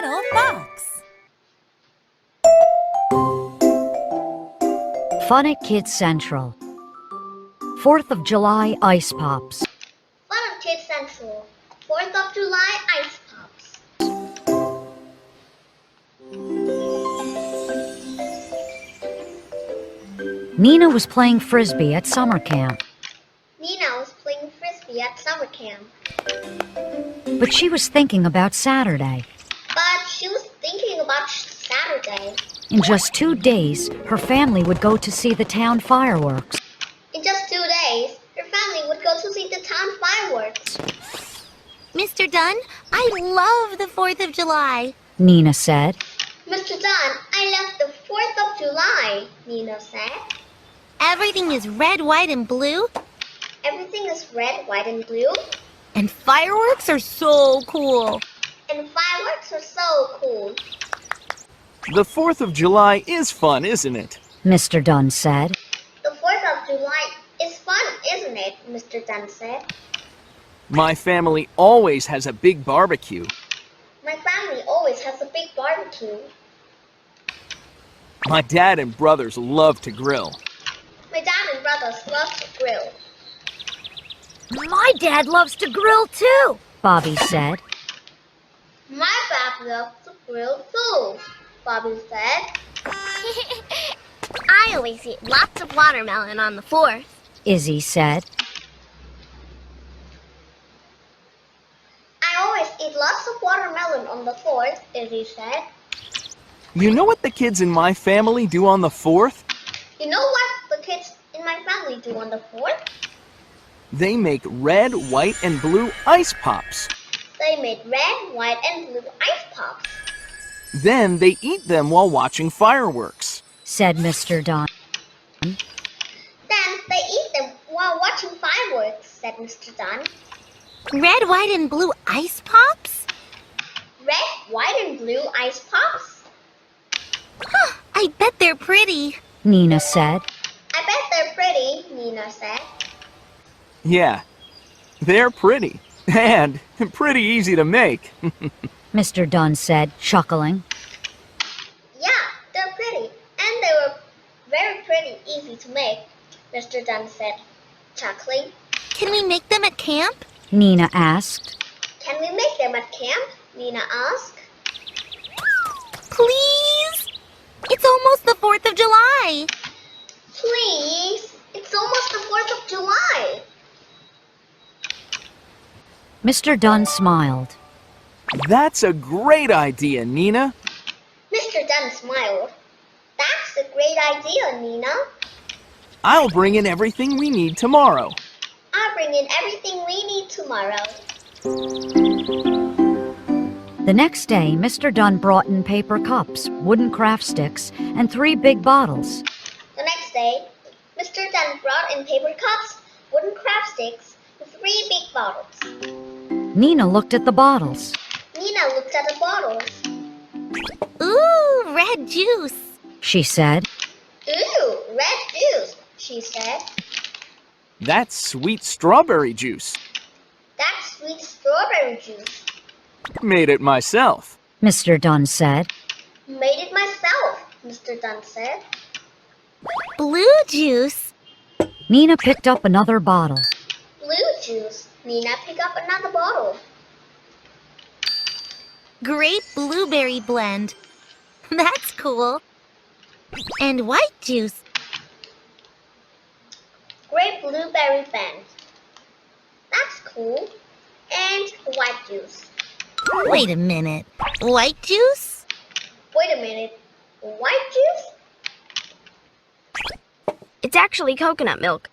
little fox. Fun at Kids Central. 4th of July Ice Pops. Fun at Kids Central. 4th of July Ice Pops. Nina was playing frisbee at summer camp, Nina was playing frisbee at summer camp. but she was thinking about Saturday. In just 2 days, her family would go to see the town fireworks. In just 2 days, her family would go to see the town fireworks. Mr. Dunn, I love the 4th of July. Nina said. Mr. Dunn, I love the 4th of July, Nina said. Everything is red, white, and blue. Everything is red, white, and blue. And fireworks are so cool. And fireworks are so cool. The 4th of July is fun, isn't it? Mr. Dunn said. The 4th of July is fun, isn't it? Mr. Dunn said. My family always has a big barbecue. My family always has a big barbecue. My dad and brothers love to grill. My dad and brothers love to grill. My dad loves to grill too, Bobby said. My dad loves to grill too, Bobby said. I always eat lots of watermelon on the 4th. Izzy said. I always eat lots of watermelon on the 4th, Izzy said. You know what the kids in my family do on the 4th? You know what the kids in my family do on the 4th? They make red, white, and blue ice pops. They made red, white, and blue ice pops. Then they eat them while watching fireworks, said Mr. Dunn. Then they eat them while watching fireworks, said Mr. Dunn. Red, white, and blue ice pops? Red, white, and blue ice pops? Huh, I bet they're pretty. Nina said. I bet they're pretty, Nina said. Yeah, they're pretty. And pretty easy to make. Mr. Dunn said, chuckling. Yeah, they're pretty. And they were very pretty easy to make, Mr. Dunn said, chuckling. Can we make them at camp? Nina asked. Can we make them at camp? Nina asked. Please? It's almost the 4th of July. Please? It's almost the 4th of July. Mr. Dunn smiled. That's a great idea, Nina. Mr. Dunn smiled. That's a great idea, Nina. I'll bring in everything we need tomorrow. I'll bring in everything we need tomorrow. The next day, Mr. Dunn brought in paper cups, wooden craft sticks, and 3 big bottles. The next day, Mr. Dunn brought in paper cups, wooden craft sticks, and 3 big bottles. Nina looked at the bottles. Nina looked at the bottles. Ooh, red juice. She said. Ooh, red juice, she said. That's sweet strawberry juice. That's sweet strawberry juice. Made it myself. Mr. Dunn said. Made it myself, Mr. Dunn said. Blue juice. Nina picked up another bottle. Blue juice. Nina picked up another bottle. Grape blueberry blend. That's cool. And white juice. Grape blueberry blend. That's cool. And white juice. Wait a minute. White juice? Wait a minute. White juice? It's actually coconut milk.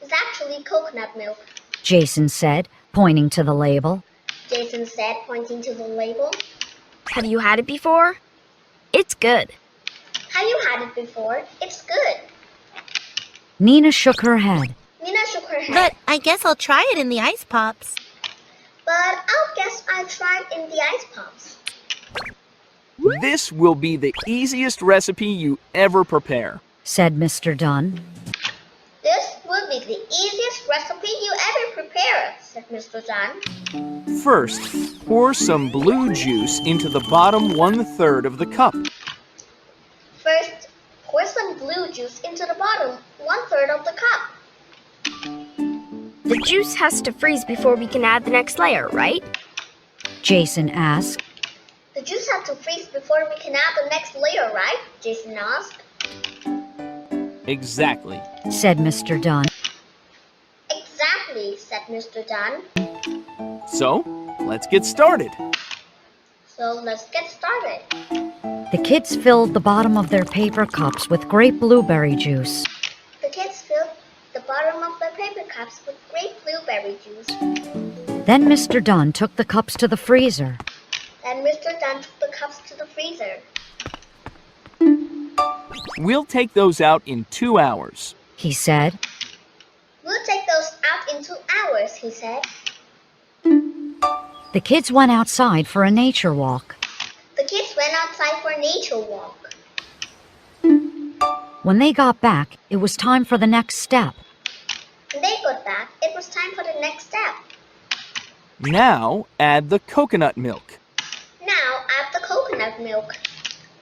It's actually coconut milk, Jason said, pointing to the label. Jason said, pointing to the label. Have you had it before? It's good. Have you had it before? It's good. Nina shook her head. Nina shook her head. But I guess I'll try it in the ice pops. But I'll guess I'll try it in the ice pops. This will be the easiest recipe you ever prepare, said Mr. Dunn. This will be the easiest recipe you ever prepare, said Mr. Dunn. First, pour some blue juice into the bottom 1/3 of the cup. First, pour some blue juice into the bottom 1/3 of the cup. The juice has to freeze before we can add the next layer, right? Jason asked. The juice has to freeze before we can add the next layer, right? Jason asked. Exactly, Said Mr. Dunn. Exactly, said Mr. Dunn. so let's get started. So let's get started. The kids filled the bottom of their paper cups with grape blueberry juice. The kids filled the bottom of their paper cups with grape blueberry juice. Then Mr. Dunn took the cups to the freezer. Then Mr. Dunn took the cups to the freezer. We'll take those out in 2 hours. He said. We'll take those out in 2 hours, he said. The kids went outside for a nature walk. The kids went outside for a nature walk. When they got back, it was time for the next step. When they got back, it was time for the next step. Now add the coconut milk. Now add the coconut milk.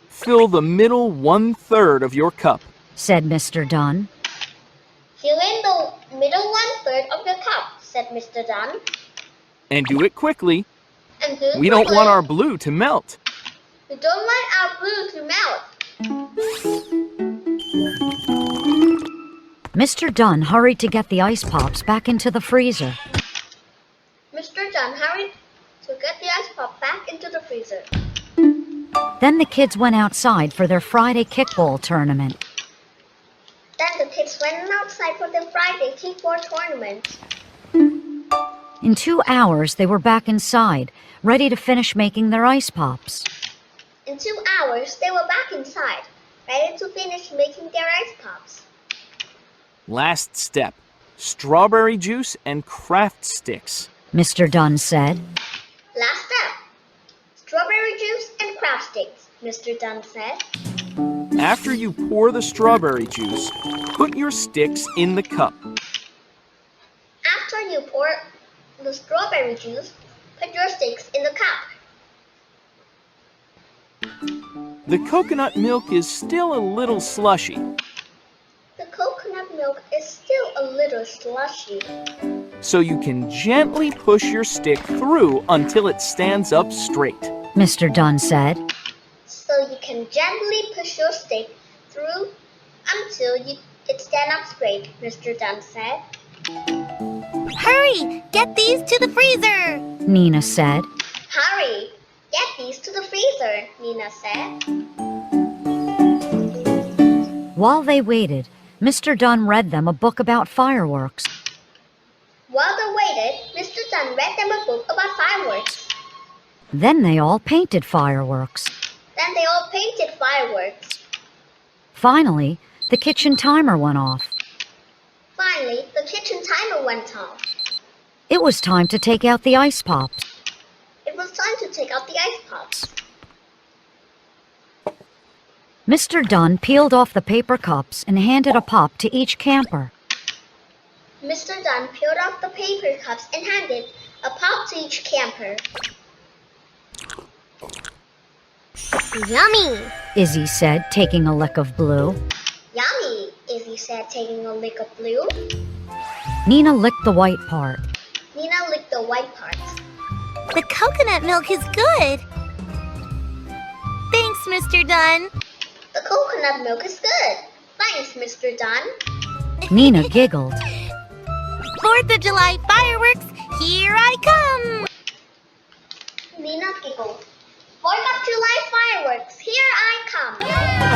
Fill the middle 1/3 of your cup. Said Mr. Dunn. Fill in the middle 1/3 of your cup, said Mr. Dunn. And do it quickly. And do it We don't quickly. want our blue to melt. We don't want our blue to melt. Mr. Dunn hurried to get the ice pops back into the freezer. Mr. Dunn hurried to get the ice pop back into the freezer. Then the kids went outside for their Friday kickball tournament. Then the kids went outside for their Friday kickball tournament. In 2 hours, they were back inside, ready to finish making their ice pops. In 2 hours, they were back inside, ready to finish making their ice pops. Last step, strawberry juice and craft sticks. Mr. Dunn said. Last step, strawberry juice and crab sticks, Mr. Dunn said. After you pour the strawberry juice, put your sticks in the cup. After you pour the strawberry juice, put your sticks in the cup. The coconut milk is still a little slushy, The coconut milk is still a little slushy, so you can gently push your stick through until it stands up straight. Mr. Dunn said. so you can gently push your stick through until it stands up straight, Mr. Dunn said. Hurry! Get these to the freezer! Nina said. Hurry! Get these to the freezer, Nina said. While they waited, Mr. Dunn read them a book about fireworks. While they waited, Mr. Dunn read them a book about fireworks. Then they all painted fireworks. Then they all painted fireworks. Finally, the kitchen timer went off. Finally, the kitchen timer went off. It was time to take out the ice pops. It was time to take out the ice pops. Mr. Dunn peeled off the paper cups and handed a pop to each camper. Mr. Dunn peeled off the paper cups and handed a pop to each camper. Yummy! Izzy said, taking a lick of blue. Yummy, Izzy said, taking a lick of blue. Nina licked the white part. Nina licked the white part. The coconut milk is good! Thanks, Mr. Dunn! The coconut milk is good. Thanks, Mr. Dunn. Nina giggled. 4th of July fireworks, here I come! Nina giggled. 4th of July fireworks, here I come.